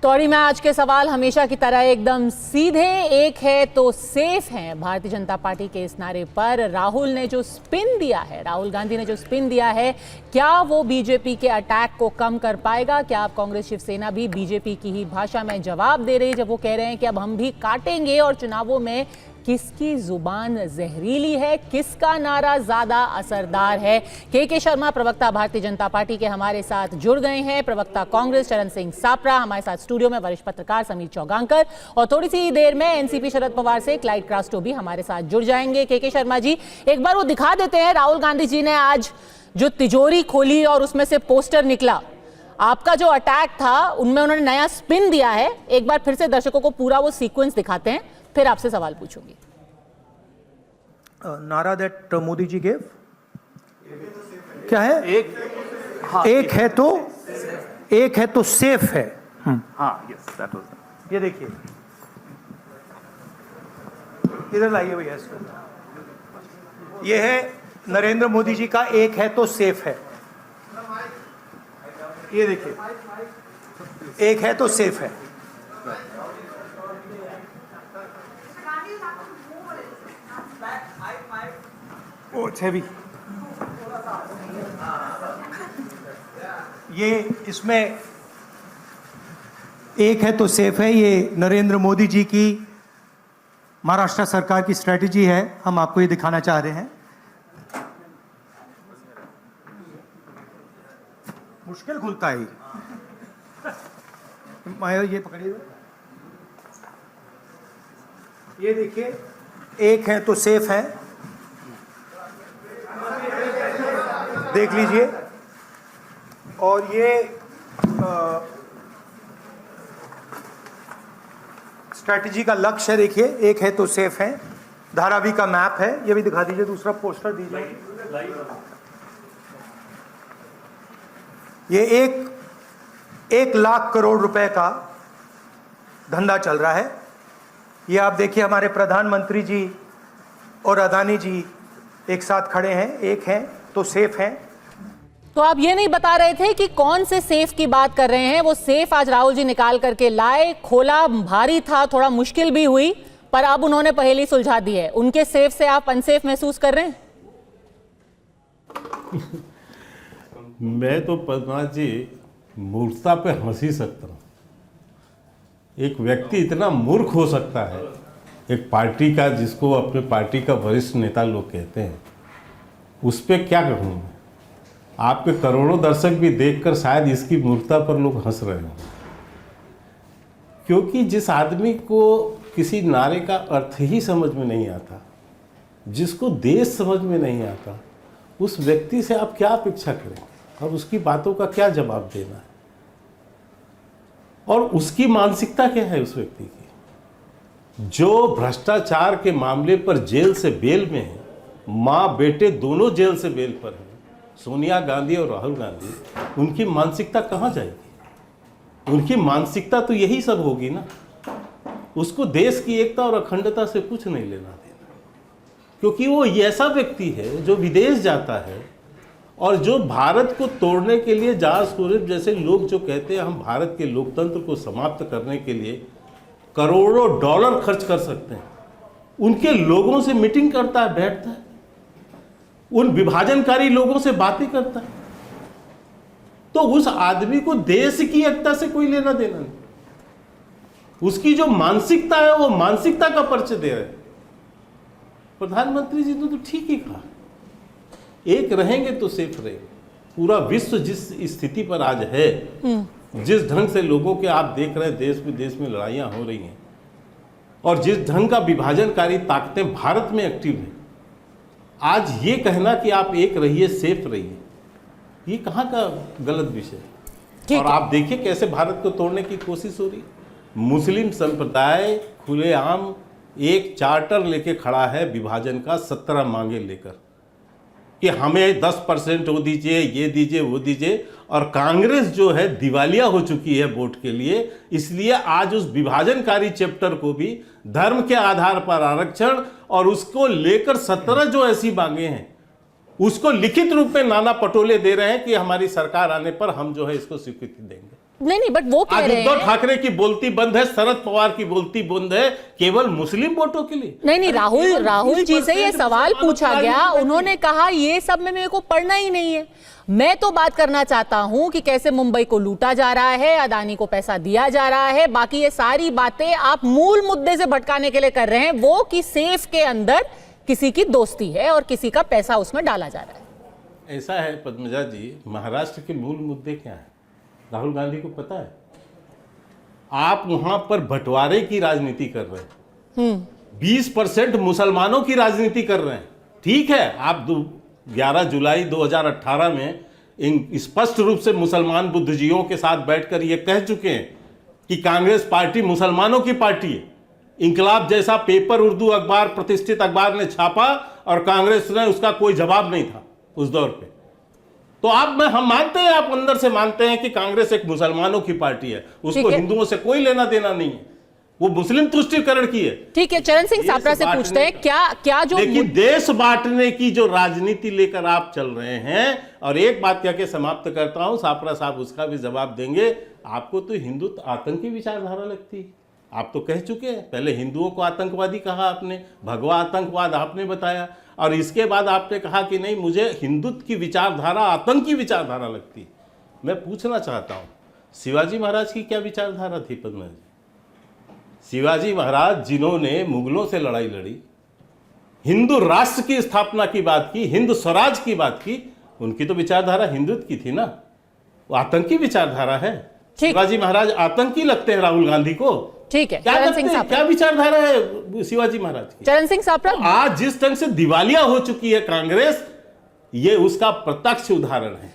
तौड़ी में आज के सवाल हमेशा की तरह एकदम सीधे, एक है तो सेफ है। भारतीय जनता पार्टी के इस नारे पर राहुल ने जो स्पिन दिया है, राहुल गांधी ने जो स्पिन दिया है, क्या वो बीजेपी के अटैक को कम कर पाएगा? क्या अब कांग्रेस शिवसेना भी बीजेपी की ही भाषा में जवाब दे रही है जब वो कह रहे हैं कि अब हम भी काटेंगे? और चुनावों में किसकी जुबान जहरीली है, किसका नारा ज्यादा असरदार है? के शर्मा प्रवक्ता भारतीय जनता पार्टी के हमारे साथ जुड़ गए हैं। प्रवक्ता कांग्रेस चरण सिंह सापरा, हमारे साथ स्टूडियो में वरिष्ठ पत्रकार समीर चौगांकर, और थोड़ी सी देर में एनसीपी शरद पवार से क्लाइड क्रास्टो भी हमारे साथ जुड़ जाएंगे। के शर्मा जी, एक बार वो दिखा देते हैं, राहुल गांधी जी ने आज जो तिजोरी खोली और उसमें से पोस्टर निकला, आपका जो अटैक था उनमें उन्होंने नया स्पिन दिया है। एक बार फिर से दर्शकों को पूरा वो सीक्वेंस दिखाते हैं, फिर आपसे सवाल पूछूंगी। नारा दैट मोदी जी गेव क्या है? एक है तो सेफ है। हाँ, यस, दैट वाज। ये देखिए, इधर लाइए भैया इसको। ये है नरेंद्र मोदी जी का एक है तो सेफ है। ये देखिए, एक है तो सेफ है। ओ हैवी। ये इसमें एक है तो सेफ है, ये नरेंद्र मोदी जी की महाराष्ट्र सरकार की स्ट्रेटजी है। हम आपको ये दिखाना चाह रहे हैं। मुश्किल खुलता है ये पकड़िए। ये देखिए, एक है तो सेफ है, देख लीजिए। और ये स्ट्रैटेजी का लक्ष्य है, देखिए, एक है तो सेफ है। धारावी का मैप है, ये भी दिखा दीजिए। दूसरा पोस्टर दीजिए। ये एक लाख करोड़ रुपए का धंधा चल रहा है। ये आप देखिए, हमारे प्रधानमंत्री जी और अदानी जी एक साथ खड़े हैं। एक हैं तो सेफ हैं। तो आप ये नहीं बता रहे थे कि कौन से सेफ की बात कर रहे हैं? वो सेफ आज राहुल जी निकाल करके लाए, खोला, भारी था, थोड़ा मुश्किल भी हुई, पर अब उन्होंने पहेली सुलझा दी है। उनके सेफ से आप अनसेफ महसूस कर रहे हैं? मैं तो पद्मा जी मूर्खता पे हंस ही सकता हूँ। एक व्यक्ति इतना मूर्ख हो सकता है, एक पार्टी का, जिसको अपने पार्टी का वरिष्ठ नेता लोग कहते हैं, उस पर क्या कहूँ मैं? आपके करोड़ों दर्शक भी देखकर शायद इसकी मूर्खता पर लोग हंस रहे हों, क्योंकि जिस आदमी को किसी नारे का अर्थ ही समझ में नहीं आता, जिसको देश समझ में नहीं आता, उस व्यक्ति से आप क्या अपेक्षा करें और उसकी बातों का क्या जवाब देना है? और उसकी मानसिकता क्या है उस व्यक्ति की, जो भ्रष्टाचार के मामले पर जेल से बेल में है? माँ बेटे दोनों जेल से बेल पर हैं, सोनिया गांधी और राहुल गांधी। उनकी मानसिकता कहाँ जाएगी? उनकी मानसिकता तो यही सब होगी ना। उसको देश की एकता और अखंडता से कुछ नहीं लेना देना, क्योंकि वो ऐसा व्यक्ति है जो विदेश जाता है और जो भारत को तोड़ने के लिए, जॉर्ज सोरोस जैसे लोग जो कहते हैं हम भारत के लोकतंत्र को समाप्त करने के लिए करोड़ों डॉलर खर्च कर सकते हैं, उनके लोगों से मीटिंग करता है, बैठता है, उन विभाजनकारी लोगों से बातें करता है। तो उस आदमी को देश की एकता से कोई लेना देना नहीं। उसकी जो मानसिकता है, वो मानसिकता का परिचय दे रहे हैं। प्रधानमंत्री जी ने तो ठीक ही कहा, एक रहेंगे तो सेफ रहेंगे। पूरा विश्व जिस स्थिति पर आज है, जिस ढंग से लोगों के आप देख रहे हैं, देश विदेश में लड़ाइयां हो रही हैं, और जिस ढंग का विभाजनकारी ताकतें भारत में एक्टिव हैं, आज ये कहना कि आप एक रहिए, सेफ रहिए, ये कहाँ का गलत विषय है? और आप देखिए कैसे भारत को तोड़ने की कोशिश हो रही है। मुस्लिम संप्रदाय खुलेआम एक चार्टर लेके खड़ा है विभाजन का, 17 मांगे लेकर कि हमें 10% वो दीजिए, ये दीजिए, वो दीजिए। और कांग्रेस जो है दिवालिया हो चुकी है वोट के लिए, इसलिए आज उस विभाजनकारी चैप्टर को भी धर्म के आधार पर आरक्षण और उसको लेकर 17 जो ऐसी मांगे हैं उसको लिखित रूप में नाना पटोले दे रहे हैं कि हमारी सरकार आने पर हम जो है इसको स्वीकृति देंगे। नहीं, बट वो कह आज रहे उद्धव हैं ठाकरे की बोलती बंद है, शरद पवार की बोलती बंद है केवल मुस्लिम वोटों के लिए। नहीं, राहुल जी से ये 20% सवाल मुसलमानों पूछा की गया, राजनीति उन्होंने कहा ये सब में मेरे को पढ़ना ही नहीं है, मैं तो बात करना चाहता हूं कि कैसे मुंबई को लूटा जा रहा है, अदानी को पैसा दिया जा रहा है, बाकी ये सारी बातें आप मूल मुद्दे से भटकाने के लिए कर रहे हैं, वो कि सेफ के अंदर किसी की दोस्ती है और किसी का पैसा उसमें डाला जा रहा है। ऐसा है पद्मजा जी, महाराष्ट्र के मूल मुद्दे क्या है राहुल गांधी को पता है? आप वहां पर बंटवारे की राजनीति कर रहे हैं, 20% मुसलमानों की राजनीति कर रहे हैं। ठीक है, आप 11 जुलाई 2018 में स्पष्ट रूप से मुसलमान बुद्धिजीवियों के साथ बैठकर ये कह चुके हैं कि कांग्रेस पार्टी मुसलमानों की पार्टी है। इंकलाब जैसा पेपर उर्दू अखबार, प्रतिष्ठित अखबार ने छापा और कांग्रेस ने उसका कोई जवाब नहीं था उस दौर पे। तो हम मानते हैं, आप अंदर से मानते हैं कि कांग्रेस एक मुसलमानों की पार्टी है, उसको हिंदुओं से कोई लेना देना नहीं है, वो मुस्लिम तुष्टिकरण की है। ठीक है, चरण सिंह सापरा से पूछते हैं क्या जो लेकिन देश बांटने की जो राजनीति लेकर आप चल रहे हैं, और एक बात कह के समाप्त करता हूं, सापरा साहब उसका भी जवाब देंगे, आपको तो हिंदुत्व आतंकी विचारधारा लगती है। आप तो कह चुके हैं, पहले हिंदुओं को आतंकवादी कहा आपने, भगवा आतंकवाद आपने बताया, और इसके बाद आपने कहा कि नहीं मुझे हिंदुत्व की विचारधारा आतंकी विचारधारा लगती है। मैं पूछना चाहता हूं, शिवाजी महाराज की क्या विचारधारा थी पद्मा जी? शिवाजी महाराज जिन्होंने मुगलों से लड़ाई लड़ी, हिंदू राष्ट्र की स्थापना की बात की, हिंदू स्वराज की बात की, उनकी तो विचारधारा हिंदुत्व की थी ना, वो आतंकी विचारधारा है। शिवाजी महाराज आतंकी लगते हैं राहुल गांधी को? ठीक है, क्या चरण लगते सिंह हैं? सापरा, क्या विचारधारा है शिवाजी महाराज की? चरण सिंह सापरा, आज जिस ढंग से दिवालिया हो चुकी है कांग्रेस, ये उसका प्रत्यक्ष उदाहरण है।